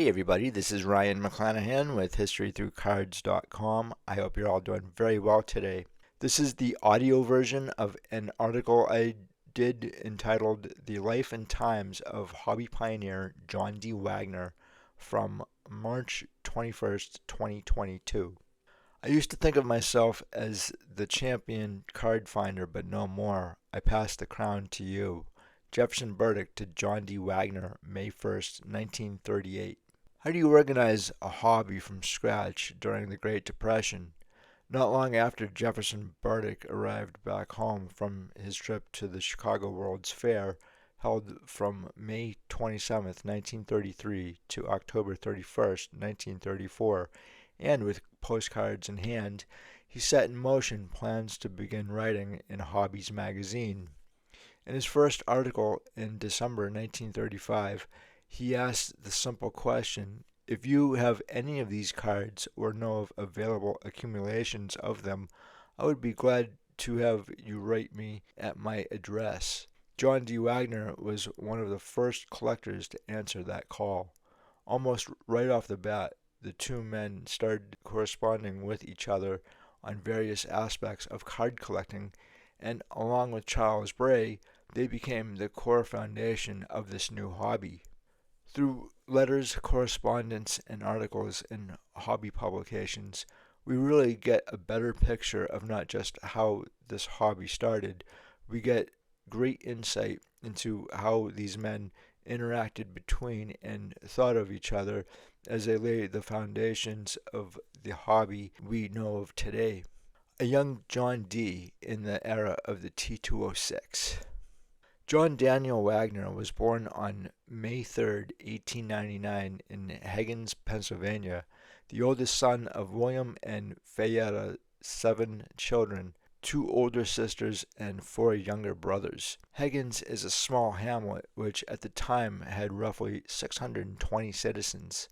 Hey everybody, this is Ryan McClanahan with historythroughcards.com. I hope you're all doing very well today. This is the audio version of an article I did entitled The Life and Times of Hobby Pioneer John D. Wagner from March 21st, 2022. I used to think of myself as the champion card finder, but no more. I pass the crown to you. Jefferson Burdick to John D. Wagner, May 1st, 1938. How do you organize a hobby from scratch during the Great Depression? Not long after Jefferson Burdick arrived back home from his trip to the Chicago World's Fair, held from May 27, 1933 to October 31st, 1934, and with postcards in hand, he set in motion plans to begin writing in Hobbies magazine. In his first article in December 1935, he asked the simple question, if you have any of these cards or know of available accumulations of them, I would be glad to have you write me at my address. John D. Wagner was one of the first collectors to answer that call. Almost right off the bat, the two men started corresponding with each other on various aspects of card collecting, and along with Charles Bray, they became the core foundation of this new hobby. Through letters, correspondence, and articles in hobby publications, we really get a better picture of not just how this hobby started, we get great insight into how these men interacted between and thought of each other as they laid the foundations of the hobby we know of today. A young John D. in the era of the T206. John Daniel Wagner was born on May 3, 1899 in Higgins, Pennsylvania, the oldest son of William and Fayetta, 7 children, 2 older sisters, and 4 younger brothers. Higgins is a small hamlet which at the time had roughly 620 citizens.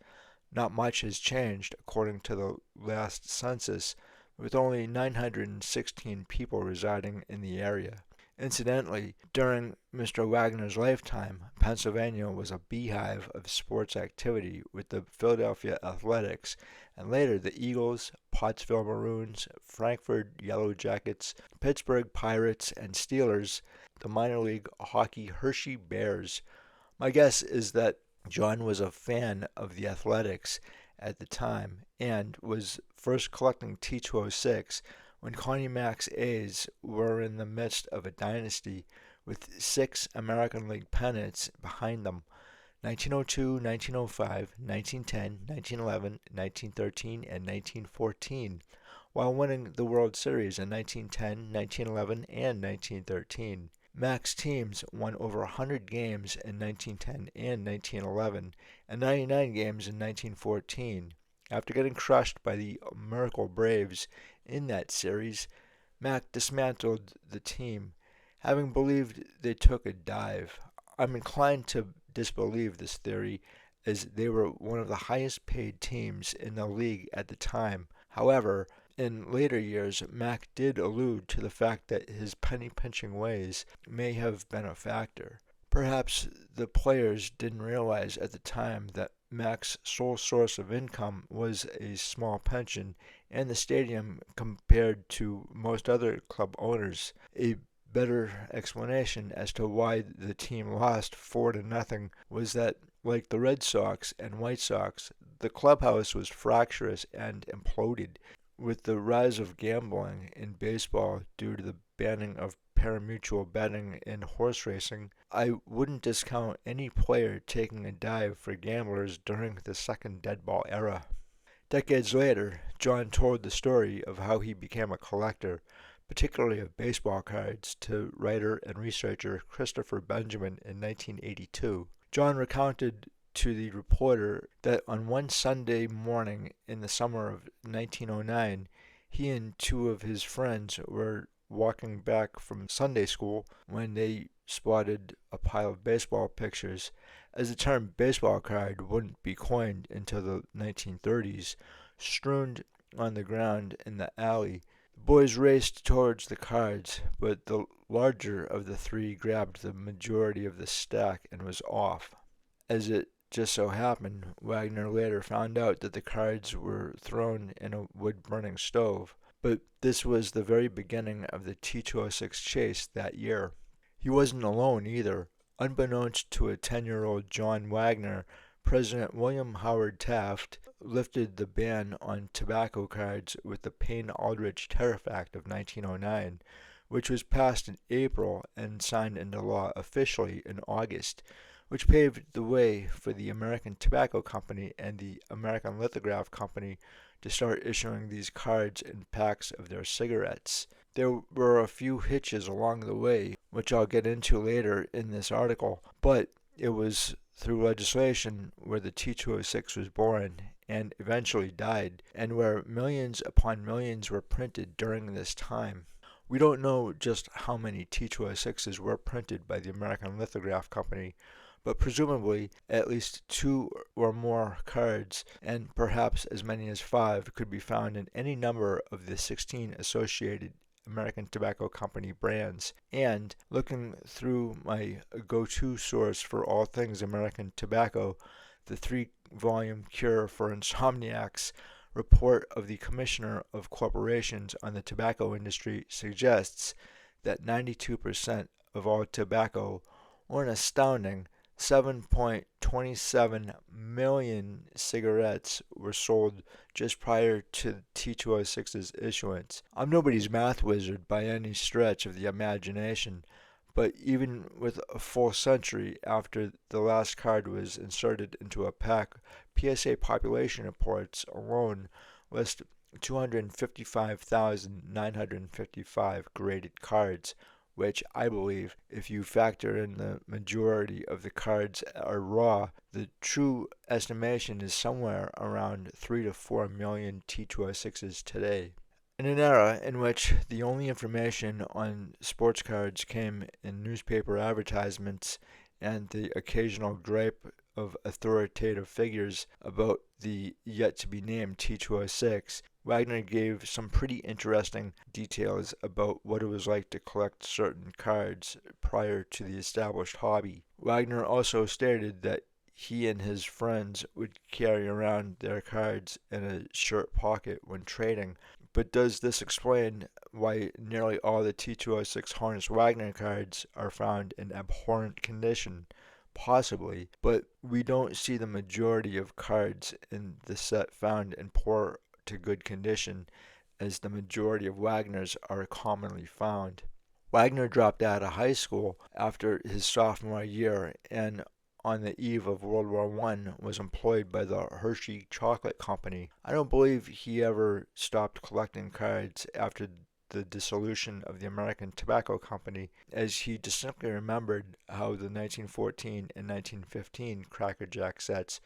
Not much has changed according to the last census, with only 916 people residing in the area. Incidentally, during Mr. Wagner's lifetime, Pennsylvania was a beehive of sports activity with the Philadelphia Athletics and later the Eagles, Pottsville Maroons, Frankford Yellow Jackets, Pittsburgh Pirates, and Steelers, the minor league hockey Hershey Bears. My guess is that John was a fan of the Athletics at the time and was first collecting T206 when Connie Mack's A's were in the midst of a dynasty with 6 American League pennants behind them: 1902, 1905, 1910, 1911, 1913, and 1914, while winning the World Series in 1910, 1911, and 1913. Mack's teams won over 100 games in 1910 and 1911, and 99 games in 1914. After getting crushed by the Miracle Braves in that series, Mack dismantled the team, having believed they took a dive. I'm inclined to disbelieve this theory, as they were one of the highest paid teams in the league at the time. However, in later years, Mack did allude to the fact that his penny-pinching ways may have been a factor. Perhaps the players didn't realize at the time that Mack's sole source of income was a small pension, and the stadium compared to most other club owners. A better explanation as to why the team lost 4-0 was that, like the Red Sox and White Sox, the clubhouse was fractious and imploded. With the rise of gambling in baseball due to the banning of pari-mutuel betting in horse racing, I wouldn't discount any player taking a dive for gamblers during the second deadball era. Decades later, John told the story of how he became a collector, particularly of baseball cards, to writer and researcher Christopher Benjamin in 1982. John recounted to the reporter that on one Sunday morning in the summer of 1909, he and 2 of his friends were walking back from Sunday school when they spotted a pile of baseball pictures. As the term baseball card wouldn't be coined until the 1930s, strewn on the ground in the alley. The boys raced towards the cards, but the larger of the 3 grabbed the majority of the stack and was off. As it just so happened, Wagner later found out that the cards were thrown in a wood-burning stove. But this was the very beginning of the T-206 chase that year. He wasn't alone either. Unbeknownst to a 10-year-old John Wagner, President William Howard Taft lifted the ban on tobacco cards with the Payne-Aldrich Tariff Act of 1909, which was passed in April and signed into law officially in August, which paved the way for the American Tobacco Company and the American Lithograph Company to start issuing these cards in packs of their cigarettes. There were a few hitches along the way, which I'll get into later in this article, but it was through legislation where the T-206 was born and eventually died, and where millions upon millions were printed during this time. We don't know just how many T-206s were printed by the American Lithograph Company, but presumably at least 2 or more cards, and perhaps as many as 5, could be found in any number of the 16 associated American Tobacco Company brands. And looking through my go-to source for all things American tobacco, the 3-volume Cure for Insomniacs report of the Commissioner of Corporations on the tobacco industry suggests that 92% of all tobacco, or an astounding 7.27 million cigarettes, were sold just prior to T-206's issuance. I'm nobody's math wizard by any stretch of the imagination, but even with a full century after the last card was inserted into a pack, PSA population reports alone list 255,955 graded cards, which I believe, if you factor in the majority of the cards are raw, the true estimation is somewhere around 3 to 4 million T-206s today. In an era in which the only information on sports cards came in newspaper advertisements and the occasional gripe of authoritative figures about the yet-to-be-named T-206, Wagner gave some pretty interesting details about what it was like to collect certain cards prior to the established hobby. Wagner also stated that he and his friends would carry around their cards in a shirt pocket when trading. But does this explain why nearly all the T-206 Honus Wagner cards are found in abhorrent condition? Possibly, but we don't see the majority of cards in the set found in poor to good condition, as the majority of Wagner's are commonly found. Wagner dropped out of high school after his sophomore year and on the eve of World War I was employed by the Hershey Chocolate Company. I don't believe he ever stopped collecting cards after the dissolution of the American Tobacco Company, as he distinctly remembered how the 1914 and 1915 Cracker Jack sets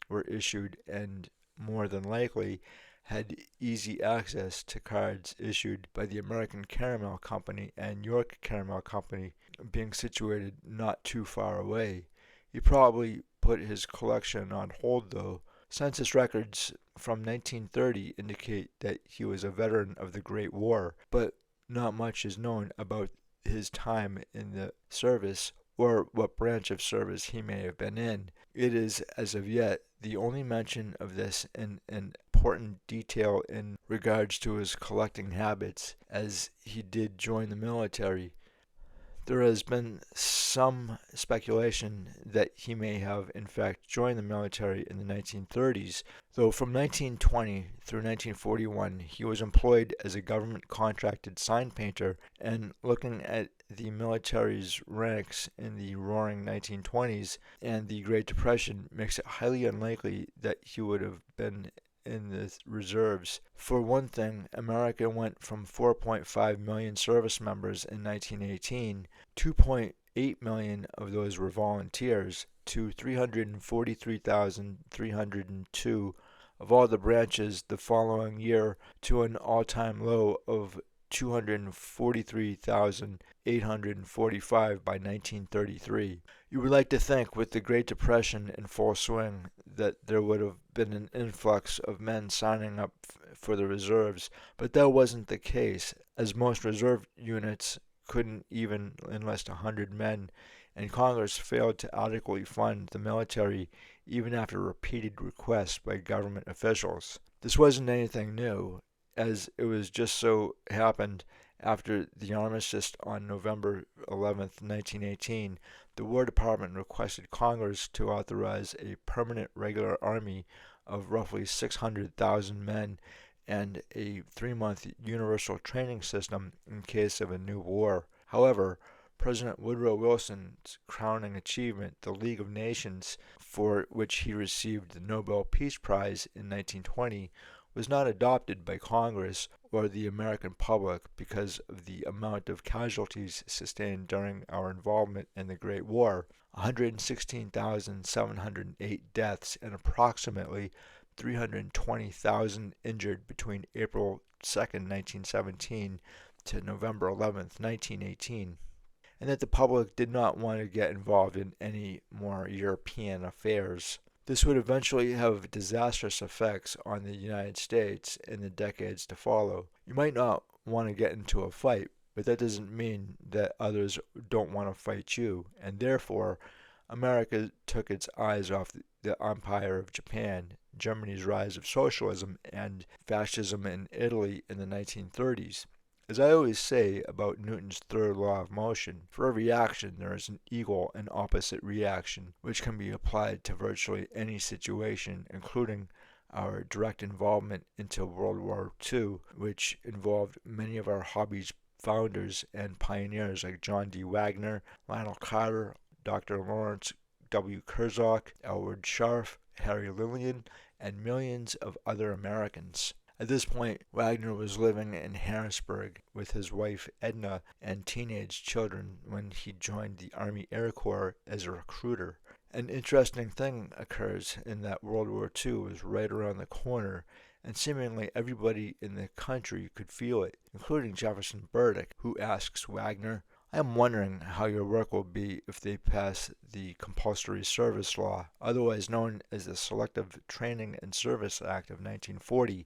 were issued and more than likely had easy access to cards issued by the American Caramel Company and York Caramel Company, being situated not too far away. He probably put his collection on hold though. Census records from 1930 indicate that he was a veteran of the Great War, but not much is known about his time in the service or what branch of service he may have been in. It is, as of yet, the only mention of this in an important detail in regards to his collecting habits, as he did join the military. There has been some speculation that he may have in fact joined the military in the 1930s, though from 1920 through 1941 he was employed as a government contracted sign painter, and looking at the military's ranks in the roaring 1920s and the Great Depression makes it highly unlikely that he would have been in the reserves. For one thing, America went from 4.5 million service members in 1918, 2.8 million of those were volunteers, to 343,302 of all the branches the following year, to an all-time low of 243,845 by 1933. You would like to think, with the Great Depression in full swing, that there would have been an influx of men signing up for the reserves, but that wasn't the case, as most reserve units couldn't even enlist 100 men, and Congress failed to adequately fund the military even after repeated requests by government officials. This wasn't anything new, as it was just so happened after the armistice on November 11, 1918, the War Department requested Congress to authorize a permanent regular army of roughly 600,000 men and a 3-month universal training system in case of a new war. However, President Woodrow Wilson's crowning achievement, the League of Nations, for which he received the Nobel Peace Prize in 1920, was not adopted by Congress or the American public because of the amount of casualties sustained during our involvement in the Great War: 116,708 deaths and approximately 320,000 injured between April 2nd, 1917 to November 11th, 1918, and that the public did not want to get involved in any more European affairs. This would eventually have disastrous effects on the United States in the decades to follow. You might not want to get into a fight, but that doesn't mean that others don't want to fight you, and therefore, America took its eyes off the empire of Japan, Germany's rise of socialism, and fascism in Italy in the 1930s. As I always say about Newton's third law of motion, for every action there is an equal and opposite reaction, which can be applied to virtually any situation, including our direct involvement into World War II, which involved many of our hobby's founders and pioneers like John D. Wagner, Lionel Carter, Dr. Lawrence W. Kurzok, Elwood Sharf, Harry Lillian, and millions of other Americans. At this point, Wagner was living in Harrisburg with his wife Edna and teenage children when he joined the Army Air Corps as a recruiter. An interesting thing occurs in that World War II was right around the corner, and seemingly everybody in the country could feel it, including Jefferson Burdick, who asks Wagner, "I am wondering how your work will be if they pass the Compulsory Service Law, otherwise known as the Selective Training and Service Act of 1940,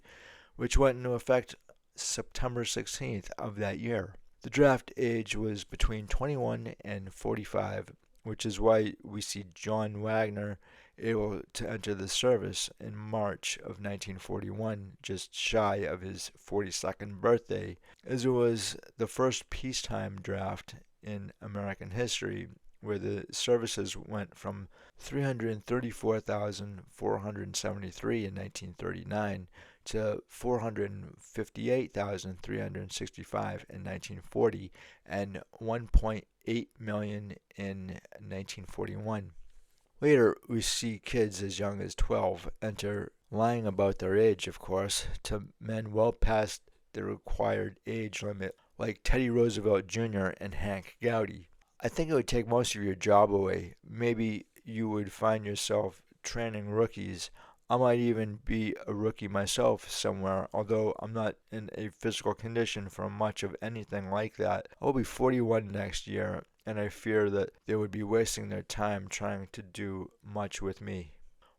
which went into effect September 16th of that year." The draft age was between 21 and 45, which is why we see John Wagner able to enter the service in March of 1941, just shy of his 42nd birthday, as it was the first peacetime draft in American history, where the services went from 334,473 in 1939 to 458,365 in 1940 and 1.8 million in 1941. Later, we see kids as young as 12 enter, lying about their age, of course, to men well past the required age limit, like Teddy Roosevelt Jr. and Hank Gowdy. I think it would take most of your job away. Maybe you would find yourself training rookies. I might even be a rookie myself somewhere, although I'm not in a physical condition for much of anything like that. I'll be 41 next year, and I fear that they would be wasting their time trying to do much with me.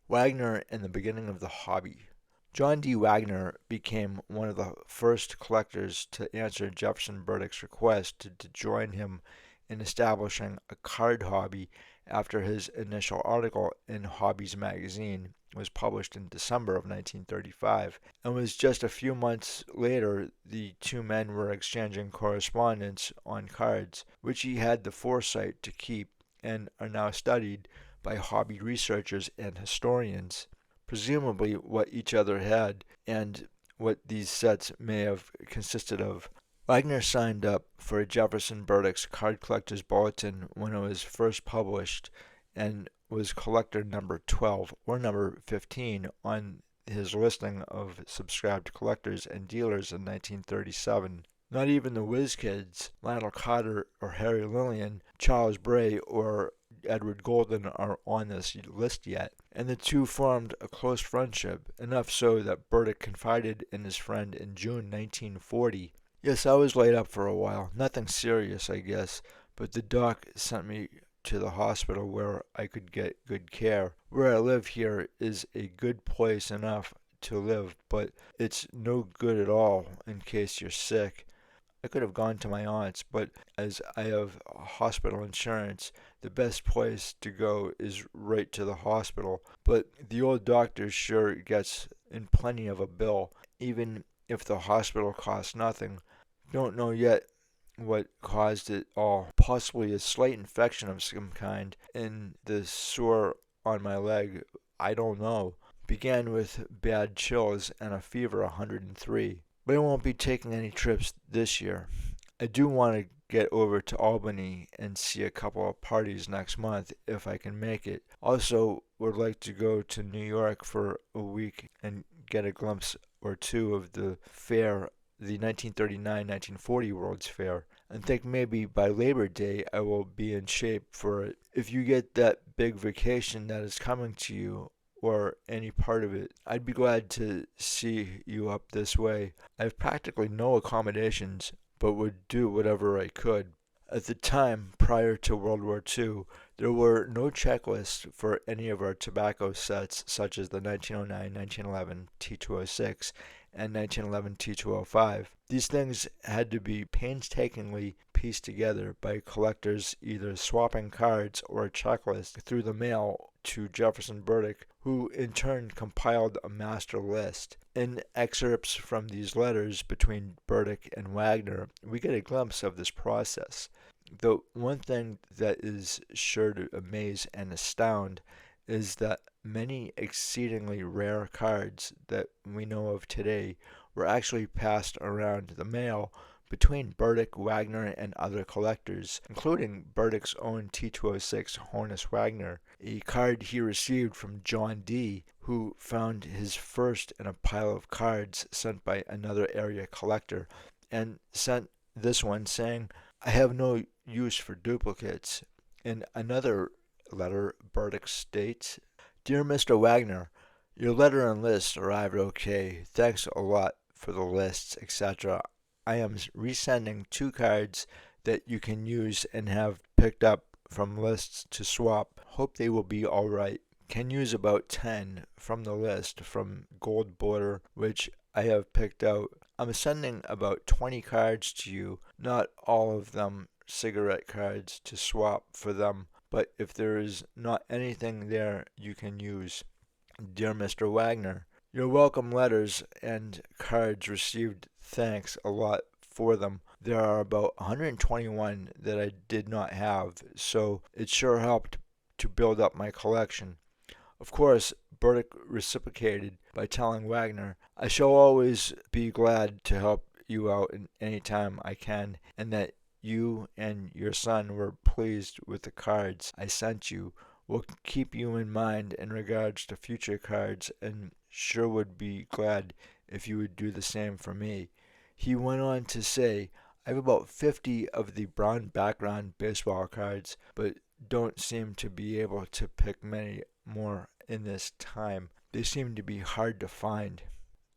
Wagner and the beginning of the hobby. John D. Wagner became one of the first collectors to answer Jefferson Burdick's request to join him in establishing a card hobby after his initial article in Hobbies magazine was published in December of 1935, and was just a few months later the two men were exchanging correspondence on cards, which he had the foresight to keep and are now studied by hobby researchers and historians, presumably what each other had and what these sets may have consisted of. Wagner signed up for Jefferson Burdick's Card Collector's Bulletin when it was first published and was collector number 12 or number 15 on his listing of subscribed collectors and dealers in 1937. Not even the whiz kids, Lionel Carter or Harry Lillian, Charles Bray or Edward Golden are on this list yet, and the two formed a close friendship, enough so that Burdick confided in his friend in June 1940. "Yes, I was laid up for a while. Nothing serious, I guess, but the doc sent me to the hospital where I could get good care. Where I live here is a good place enough to live, but it's no good at all in case you're sick. I could have gone to my aunt's, but as I have hospital insurance, the best place to go is right to the hospital. But the old doctor sure gets in plenty of a bill, even if the hospital costs nothing. Don't know yet what caused it all. Possibly a slight infection of some kind in the sore on my leg. I don't know. Began with bad chills and a fever 103. But I won't be taking any trips this year. I do want to get over to Albany and see a couple of parties next month if I can make it. Also, would like to go to New York for a week and get a glimpse or two of the fair, the 1939-1940 World's Fair, and think maybe by Labor Day I will be in shape for it. If you get that big vacation that is coming to you, or any part of it, I'd be glad to see you up this way. I have practically no accommodations, but would do whatever I could. At the time, prior to World War II, there were no checklists for any of our tobacco sets, such as the 1909, 1911 T206 and 1911 T205. These things had to be painstakingly pieced together by collectors, either swapping cards or a checklist through the mail to Jefferson Burdick, who in turn compiled a master list. In excerpts from these letters between Burdick and Wagner, we get a glimpse of this process. The one thing that is sure to amaze and astound is that many exceedingly rare cards that we know of today were actually passed around the mail between Burdick, Wagner, and other collectors, including Burdick's own T206 Honus Wagner, a card he received from John D., who found his first in a pile of cards sent by another area collector, and sent this one saying, "I have no use for duplicates." In another letter, Burdick states, "Dear Mr. Wagner, your letter and list arrived okay. Thanks a lot for the lists, etc. I am resending 2 cards that you can use and have picked up from lists to swap. Hope they will be alright. Can use about 10 from the list from Gold Border, which I have picked out. I'm sending about 20 cards to you, not all of them cigarette cards to swap for them, but if there is not anything there you can use. Dear Mr. Wagner, your welcome letters and cards received. Thanks a lot for them. There are about 121 that I did not have, so it sure helped to build up my collection." Of course, Burdick reciprocated by telling Wagner, "I shall always be glad to help you out in any time I can, and that you and your son were pleased with the cards I sent you. Will keep you in mind in regards to future cards, and sure would be glad if you would do the same for me." He went on to say, "I have about 50 of the brown background baseball cards, but don't seem to be able to pick many more in this time. They seem to be hard to find."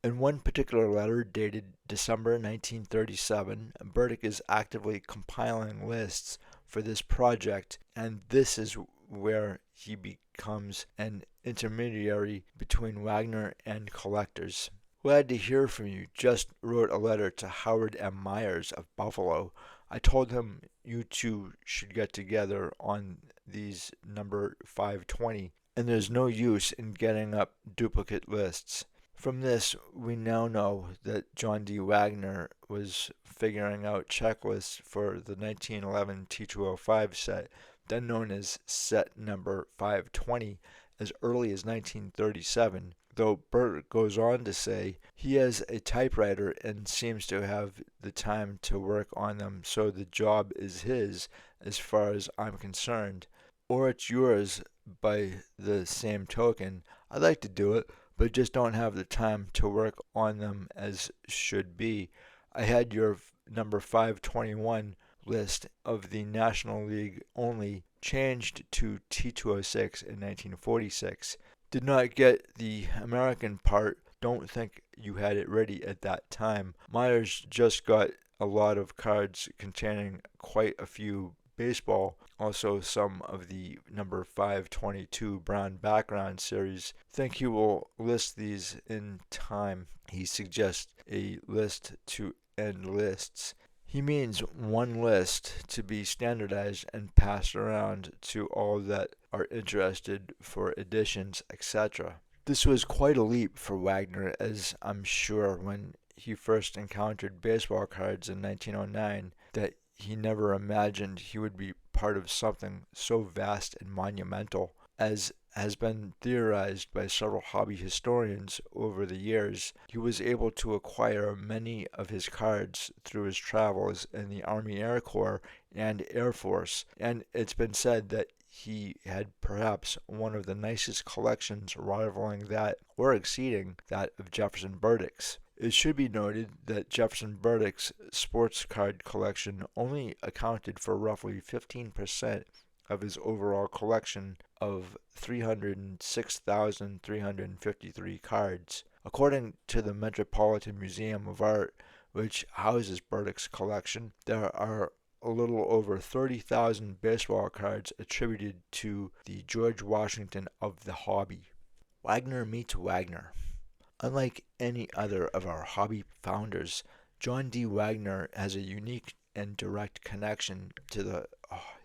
In one particular letter dated December 1937, Burdick is actively compiling lists for this project, and this is where he becomes an intermediary between Wagner and collectors. "Glad to hear from you. Just wrote a letter to Howard M. Myers of Buffalo. I told him you two should get together on these number 520, and there's no use in getting up duplicate lists." From this, we now know that John D. Wagner was figuring out checklists for the 1911 T205 set, then known as set number 520, as early as 1937, though Burt goes on to say he has a typewriter and seems to have the time to work on them, so the job is his as far as I'm concerned. Or it's yours by the same token. I'd like to do it, but just don't have the time to work on them as should be. I had your number 521 list of the National League only changed to T206 in 1946. Did not get the American part. Don't think you had it ready at that time. Myers just got a lot of cards containing quite a few baseball, also some of the number 522 brown background series. Think he will list these in time. He suggests a list to end lists. He means one list to be standardized and passed around to all that are interested for editions, etc. This was quite a leap for Wagner, as I'm sure when he first encountered baseball cards in 1909 that he never imagined he would be part of something so vast and monumental. As has been theorized by several hobby historians over the years, he was able to acquire many of his cards through his travels in the Army Air Corps and Air Force, and it's been said that he had perhaps one of the nicest collections rivaling that or exceeding that of Jefferson Burdick's. It should be noted that Jefferson Burdick's sports card collection only accounted for roughly 15% of his overall collection of 306,353 cards. According to the Metropolitan Museum of Art, which houses Burdick's collection, there are a little over 30,000 baseball cards attributed to the George Washington of the hobby. Wagner meets Wagner. Unlike any other of our hobby founders, John D. Wagner has a unique and direct connection to the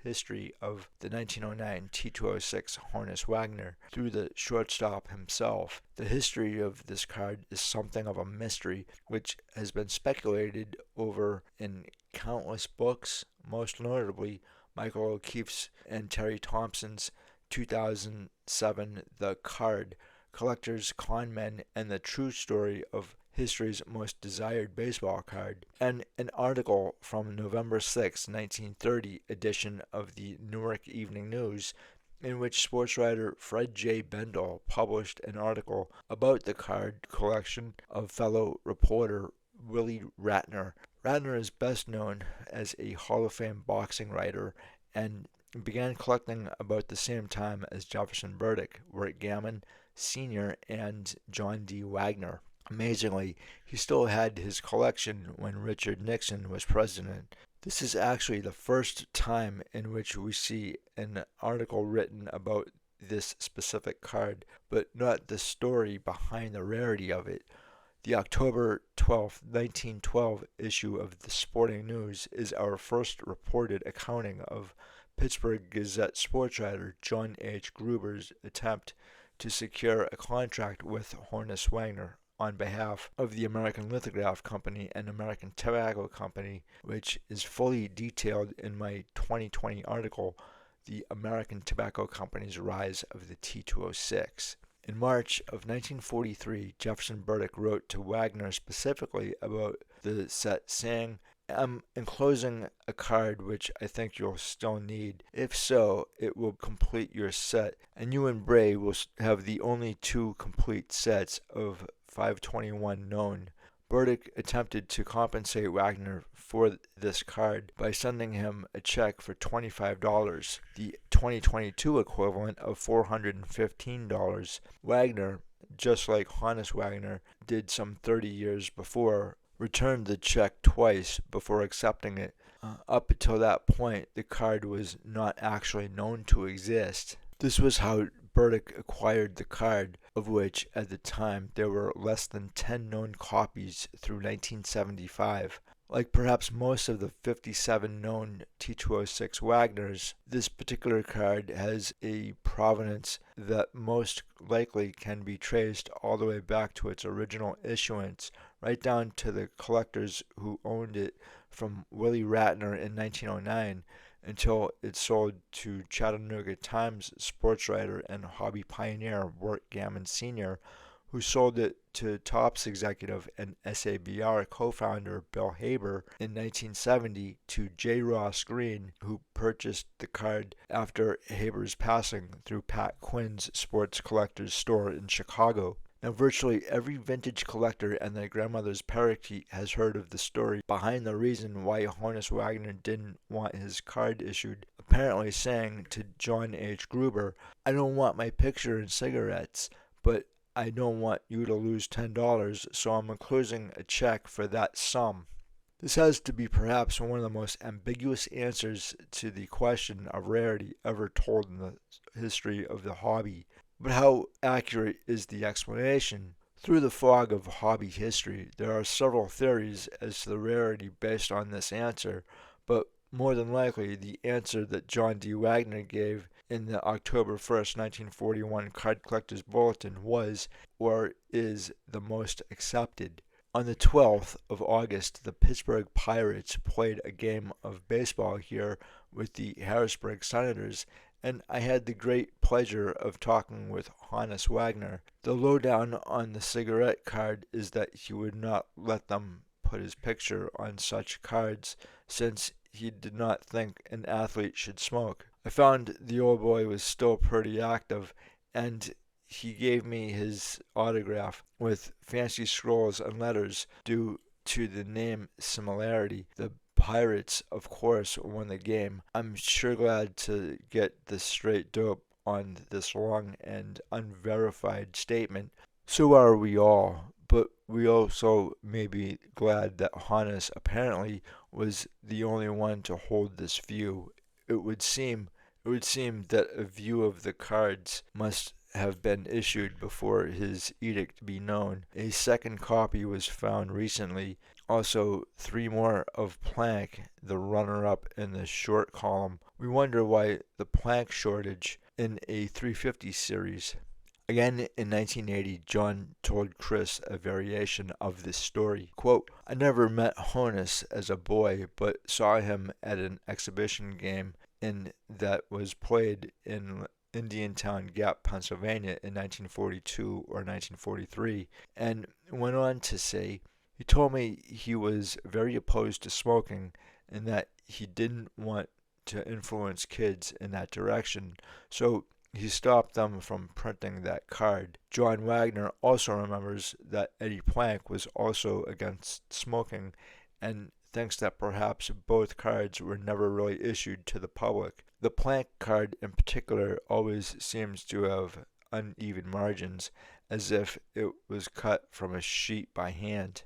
history of the 1909 T206 Honus Wagner through the shortstop himself. The history of this card is something of a mystery, which has been speculated over in countless books, most notably Michael O'Keefe's and Terry Thompson's 2007 The Card, Collectors, Con Men, and the True Story of History's Most Desired Baseball Card, and an article from November 6, 1930 edition of the Newark Evening News, in which sports writer Fred J. Bendel published an article about the card collection of fellow reporter Willie Ratner. Ratner is best known as a Hall of Fame boxing writer and began collecting about the same time as Jefferson Burdick, Wirt Gammon Sr., and John D. Wagner. Amazingly, he still had his collection when Richard Nixon was president. This is actually the first time in which we see an article written about this specific card, but not the story behind the rarity of it. The October 12, 1912 issue of the Sporting News is our first reported accounting of Pittsburgh Gazette sports writer John H. Gruber's attempt to secure a contract with Honus Wagner on behalf of the American Lithograph Company and American Tobacco Company, which is fully detailed in my 2020 article, The American Tobacco Company's Rise of the T206. In March of 1943, Jefferson Burdick wrote to Wagner specifically about the set, saying, "I'm enclosing a card which I think you'll still need. If so, it will complete your set, and you and Bray will have the only two complete sets of 521 known." Burdick attempted to compensate Wagner for this card by sending him a check for $25, the 2022 equivalent of $415. Wagner, just like Honus Wagner did some 30 years before, returned the check twice before accepting it. Up until that point, the card was not actually known to exist. This was how Burdick acquired the card, of which at the time there were less than 10 known copies through 1975. Like perhaps most of the 57 known T206 Wagners, this particular card has a provenance that most likely can be traced all the way back to its original issuance, right down to the collectors who owned it from Willie Ratner in 1909 until it sold to Chattanooga Times sports writer and hobby pioneer Wirt Gammon Sr., who sold it to Topps executive and SABR co-founder Bill Haber in 1970 to J. Ross Green, who purchased the card after Haber's passing through Pat Quinn's sports collector's store in Chicago. Now, virtually every vintage collector and their grandmother's parakeet has heard of the story behind the reason why Honus Wagner didn't want his card issued, apparently saying to John H. Gruber, "I don't want my picture in cigarettes, but I don't want you to lose $10, so I'm enclosing a check for that sum." This has to be perhaps one of the most ambiguous answers to the question of rarity ever told in the history of the hobby. But how accurate is the explanation? Through the fog of hobby history, there are several theories as to the rarity based on this answer, but more than likely the answer that John D. Wagner gave in the October 1st, 1941 Card Collectors Bulletin was, or is, the most accepted. On the 12th of August, the Pittsburgh Pirates played a game of baseball here with the Harrisburg Senators, and I had the great pleasure of talking with Honus Wagner. The lowdown on the cigarette card is that he would not let them put his picture on such cards, since he did not think an athlete should smoke. I found the old boy was still pretty active, and he gave me his autograph with fancy scrolls and letters due to the name similarity. The Pirates, of course, won the game. I'm sure glad to get the straight dope on this long and unverified statement. So are we all, but we also may be glad that Honus apparently was the only one to hold this view. It would seem that a view of the cards must have been issued before his edict be known. A second copy was found recently. Also, 3 more of Plank, the runner-up in the short column. We wonder why the Plank shortage in a 350 series. Again, in 1980, John told Chris a variation of this story. Quote, I never met Honus as a boy, but saw him at an exhibition game that was played in Indiantown Gap, Pennsylvania in 1942 or 1943, and went on to say, he told me he was very opposed to smoking and that he didn't want to influence kids in that direction, so he stopped them from printing that card. John Wagner also remembers that Eddie Plank was also against smoking and thinks that perhaps both cards were never really issued to the public. The Plank card in particular always seems to have uneven margins, as if it was cut from a sheet by hand.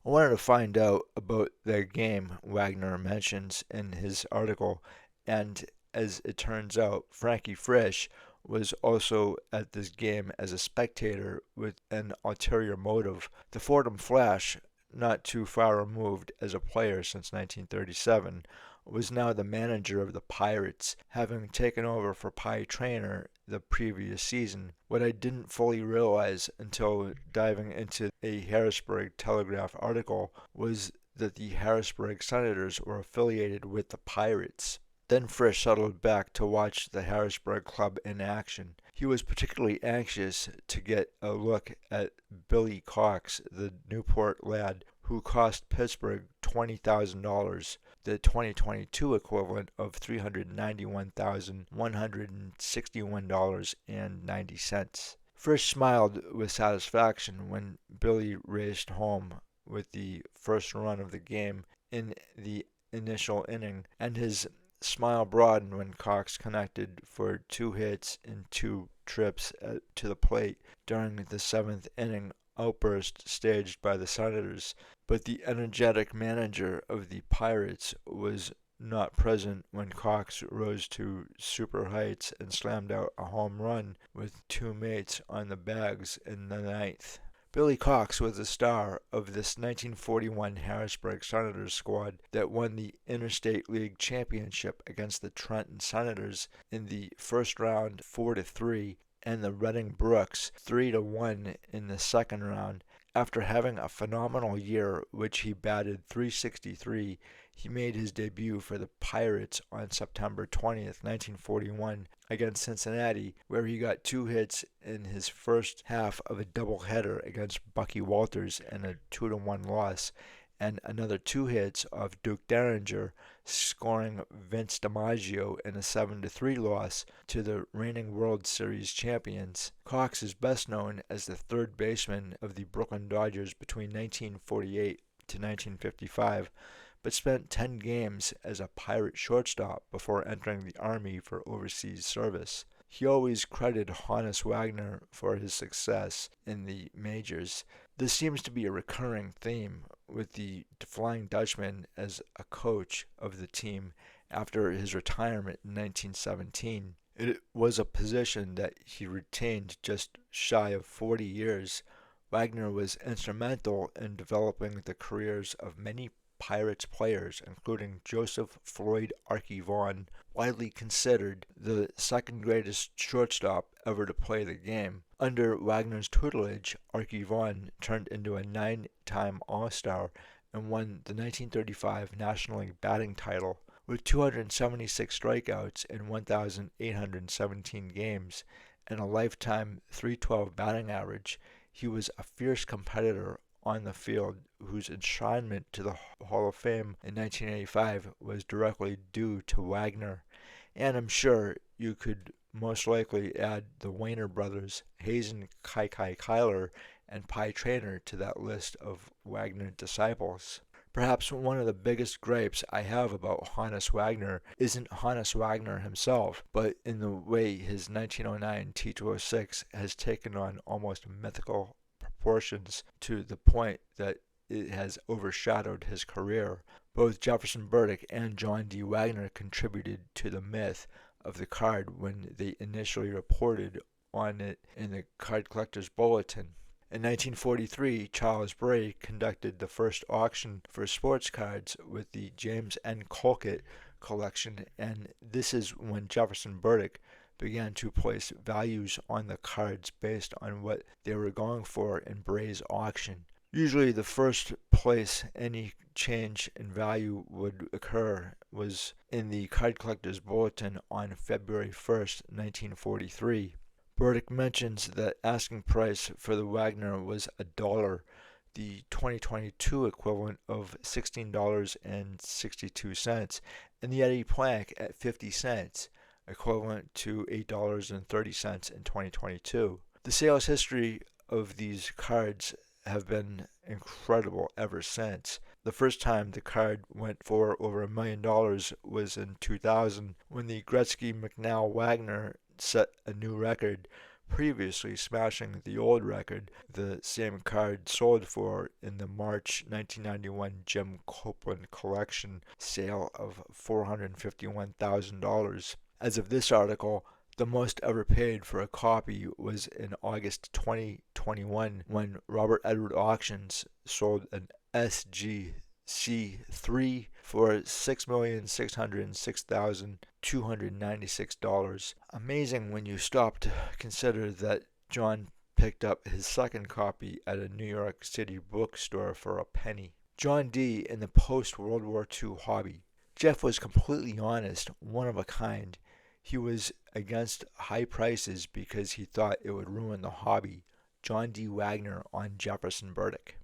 I wanted to find out about their game Wagner mentions in his article, and as it turns out, Frankie Frisch was also at this game as a spectator with an ulterior motive. The Fordham Flash, not too far removed as a player since 1937, was now the manager of the Pirates, having taken over for Pie Traynor the previous season. What I didn't fully realize until diving into a Harrisburg Telegraph article was that the Harrisburg Senators were affiliated with the Pirates. Then Frisch settled back to watch the Harrisburg club in action. He was particularly anxious to get a look at Billy Cox, the Newport lad, who cost Pittsburgh $20,000, the 2022 equivalent of $391,161.90. Frisch smiled with satisfaction when Billy raced home with the first run of the game in the initial inning, and his smile broadened when Cox connected for 2 hits and 2 trips to the plate during the 7th inning outburst staged by the Senators. But the energetic manager of the Pirates was not present when Cox rose to super heights and slammed out a home run with 2 mates on the bags in the 9th. Billy Cox was the star of this 1941 Harrisburg Senators squad that won the Interstate League Championship against the Trenton Senators in the first round 4-3 and the Reading Brooks 3-1 in the second round. After having a phenomenal year, which he batted .363, he made his debut for the Pirates on September 20th, 1941 against Cincinnati, where he got 2 hits in his first half of a doubleheader against Bucky Walters in a 2-1 loss, and another 2 hits of Duke Derringer, scoring Vince DiMaggio in a 7-3 loss to the reigning World Series champions. Cox is best known as the third baseman of the Brooklyn Dodgers between 1948 to 1955, but spent 10 games as a Pirate shortstop before entering the Army for overseas service. He always credited Honus Wagner for his success in the majors. This seems to be a recurring theme, with the Flying Dutchman as a coach of the team after his retirement in 1917. It was a position that he retained just shy of 40 years, Wagner was instrumental in developing the careers of many Pirates players, including Joseph Floyd Archie Vaughan, widely considered the second greatest shortstop ever to play the game. Under Wagner's tutelage, Archie Vaughan turned into a 9-time All-Star and won the 1935 National League batting title. With 276 strikeouts in 1,817 games and a lifetime .312 batting average, he was a fierce competitor on the field whose enshrinement to the Hall of Fame in 1985 was directly due to Wagner. And I'm sure you could most likely add the Wayner brothers, Hazen Kai Kyler, and Pie Traynor to that list of Wagner disciples. Perhaps one of the biggest gripes I have about Honus Wagner isn't Honus Wagner himself, but in the way his 1909 T206 has taken on almost mythical proportions to the point that it has overshadowed his career. Both Jefferson Burdick and John D. Wagner contributed to the myth of the card when they initially reported on it in the Card Collector's Bulletin. In 1943, Charles Bray conducted the first auction for sports cards with the James N. Colquitt collection, and this is when Jefferson Burdick began to place values on the cards based on what they were going for in Bray's auction. Usually the first place any change in value would occur was in the Card Collector's Bulletin on February 1st, 1943. Burdick mentions that asking price for the Wagner was $1, the 2022 equivalent of $16.62, and the Eddie Plank at 50 cents, equivalent to $8.30 in 2022. The sales history of these cards have been incredible ever since. The first time the card went for over $1 million was in 2000 when the Gretzky-McNow Wagner set a new record, previously smashing the old record the same card sold for in the March 1991 Jim Copeland collection sale of $451,000. As of this article, the most ever paid for a copy was in August 2021 when Robert Edward Auctions sold an SGC3 for $6,606,296. Amazing when you stop to consider that John picked up his second copy at a New York City bookstore for a penny. John D. in the post-World War II hobby. Jeff was completely honest, one of a kind. He was against high prices because he thought it would ruin the hobby. John D. Wagner on Jefferson Burdick.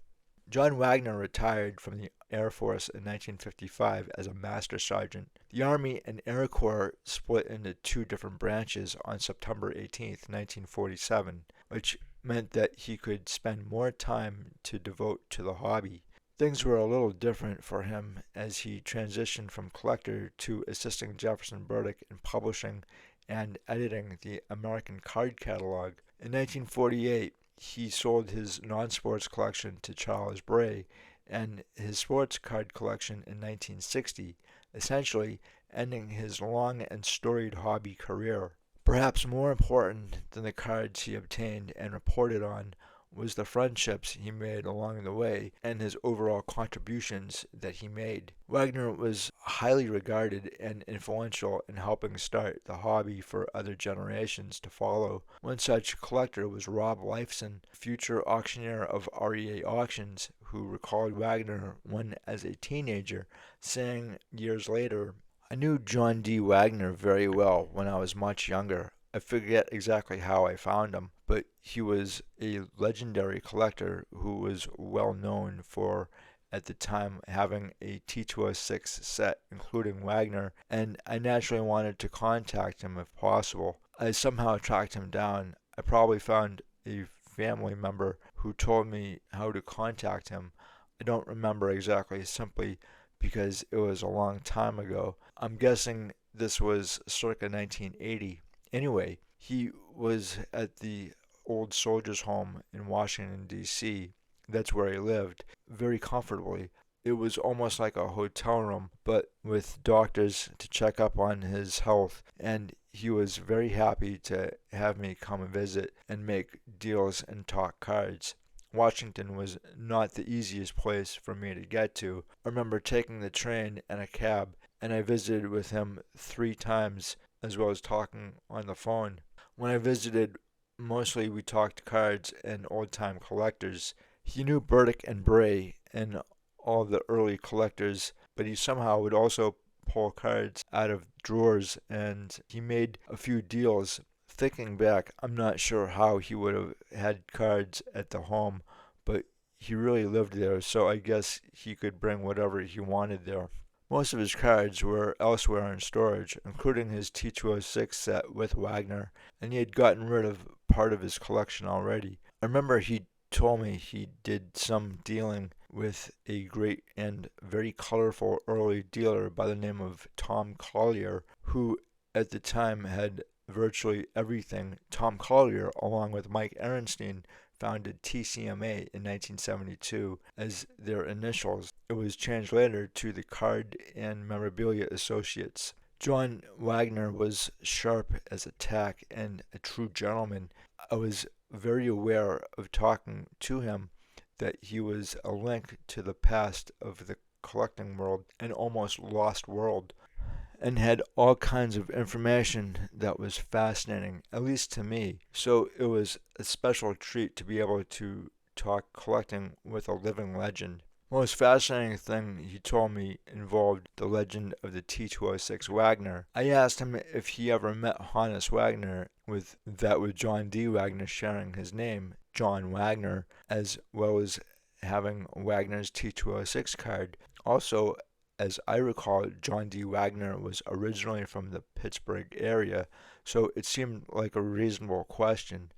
John Wagner retired from the Air Force in 1955 as a Master Sergeant. The Army and Air Corps split into two different branches on September 18, 1947, which meant that he could spend more time to devote to the hobby. Things were a little different for him as he transitioned from collector to assisting Jefferson Burdick in publishing and editing the American Card Catalog. In 1948, he sold his non-sports collection to Charles Bray and his sports card collection in 1960, essentially ending his long and storied hobby career. Perhaps more important than the cards he obtained and reported on was the friendships he made along the way and his overall contributions that he made. Wagner was highly regarded and influential in helping start the hobby for other generations to follow. One such collector was Rob Lifson, future auctioneer of REA Auctions, who recalled Wagner when as a teenager, saying years later, "I knew John D. Wagner very well when I was much younger. I forget exactly how I found him, but he was a legendary collector who was well known for, at the time, having a T206 set, including Wagner, and I naturally wanted to contact him if possible. I somehow tracked him down. I probably found a family member who told me how to contact him. I don't remember exactly, simply because it was a long time ago. I'm guessing this was circa 1980. Anyway, he was at the old soldiers' home in Washington, D.C. That's where he lived, very comfortably. It was almost like a hotel room, but with doctors to check up on his health, and he was very happy to have me come and visit and make deals and talk cards. Washington was not the easiest place for me to get to. I remember taking the train and a cab, and I visited with him 3 times, as well as talking on the phone. When I visited, mostly we talked cards and old-time collectors. He knew Burdick and Bray and all the early collectors, but he somehow would also pull cards out of drawers, and he made a few deals. Thinking back, I'm not sure how he would have had cards at the home, but he really lived there, so I guess he could bring whatever he wanted there. Most of his cards were elsewhere in storage, including his T206 set with Wagner, and he had gotten rid of part of his collection already. I remember he told me he did some dealing with a great and very colorful early dealer by the name of Tom Collier, who at the time had virtually everything. Tom Collier, along with Mike Ehrenstein, founded TCMA in 1972 as their initials. It was changed later to the Card and Memorabilia Associates. John Wagner was sharp as a tack and a true gentleman. I was very aware of talking to him that he was a link to the past of the collecting world, an almost lost world, and had all kinds of information that was fascinating, at least to me. So it was a special treat to be able to talk collecting with a living legend. Most fascinating thing he told me involved the legend of the T206 Wagner. I asked him if he ever met Honus Wagner, with John D. Wagner sharing his name, John Wagner, as well as having Wagner's T206 card. Also, as I recall, John D. Wagner was originally from the Pittsburgh area, so it seemed like a reasonable question.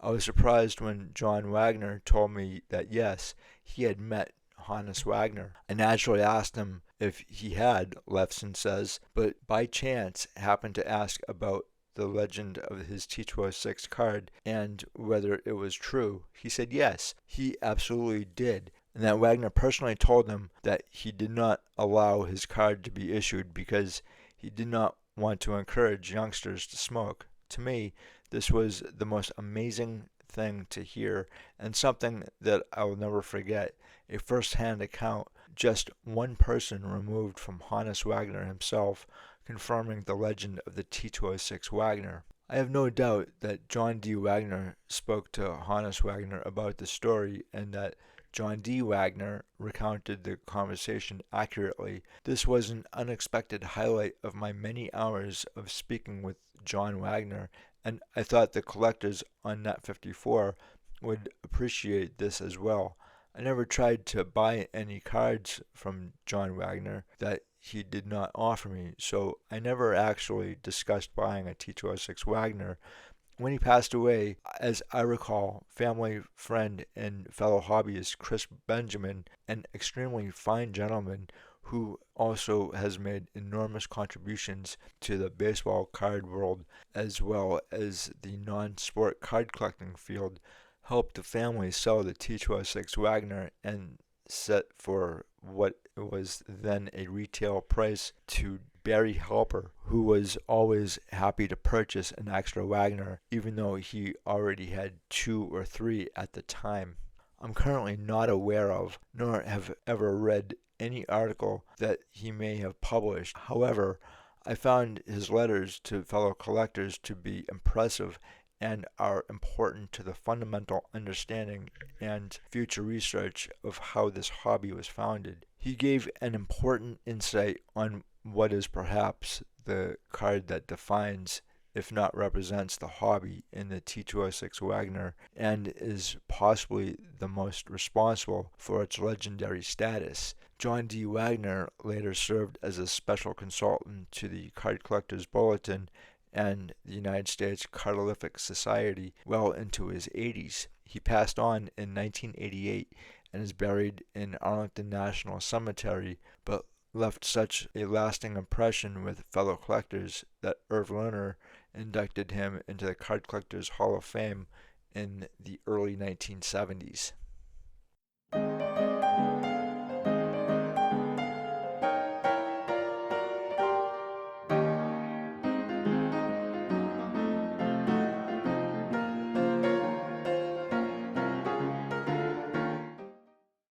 I was surprised when John Wagner told me that yes, he had met Honus Wagner. I naturally asked him if he had, Lifson says, but by chance happened to ask about the legend of his T206 card and whether it was true. He said yes, he absolutely did, and that Wagner personally told him that he did not allow his card to be issued because he did not want to encourage youngsters to smoke. To me, this was the most amazing thing to hear and something that I will never forget. A first-hand account, just one person removed from Honus Wagner himself, confirming the legend of the T206 Wagner. I have no doubt that John D. Wagner spoke to Honus Wagner about the story and that John D. Wagner recounted the conversation accurately. This was an unexpected highlight of my many hours of speaking with John Wagner, and I thought the collectors on Net 54 would appreciate this as well. I never tried to buy any cards from John Wagner that he did not offer me, so I never actually discussed buying a T206 Wagner. When he passed away, as I recall, family friend and fellow hobbyist Chris Benjamin, an extremely fine gentleman who also has made enormous contributions to the baseball card world as well as the non-sport card collecting field, helped the family sell the T206 Wagner and set for what was then a retail price to Barry Halper, who was always happy to purchase an extra Wagner, even though he already had 2 or 3 at the time. I'm currently not aware of, nor have ever read, any article that he may have published. However, I found his letters to fellow collectors to be impressive and are important to the fundamental understanding and future research of how this hobby was founded. He gave an important insight on what is perhaps the card that defines, if not represents, the hobby in the T206 Wagner, and is possibly the most responsible for its legendary status. John D. Wagner later served as a special consultant to the Card Collectors Bulletin and the United States Cardioliphic Society well into his 80s. He passed on in 1988 and is buried in Arlington National Cemetery, but left such a lasting impression with fellow collectors that Irv Lerner inducted him into the Card Collectors Hall of Fame in the early 1970s.